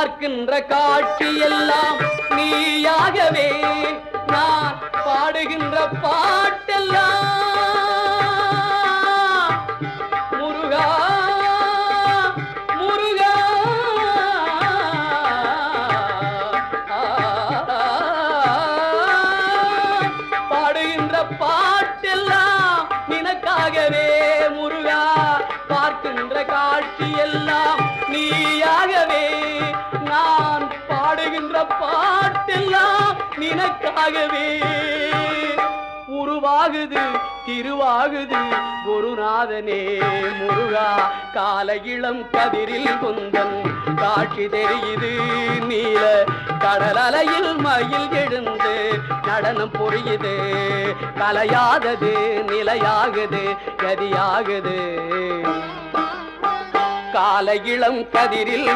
பார்க்கின்ற காட்சி எல்லாம் நீயாகவே நான் பாடுகின்ற பாட்டெல்லாம் முருகா முருகா பாடுகின்ற பாட்டெல்லாம் நினக்காகவே முருகா பார்க்கின்ற காட்சி எல்லாம் நீயாகவே நான் பாடுகின்ற பாட்டெல்லாம் நினக்காகவே உருவாகுது திருவாகுது குருநாதனே முருகா கால இளம் கதிரில் குந்தன் காட்சி தெரியுது நீல கடல் அலையில் மயில் எழுந்து நடனம் புரியுது கலையாதது நிலையாகுது கதியாகுது கால இளம் கதிரில்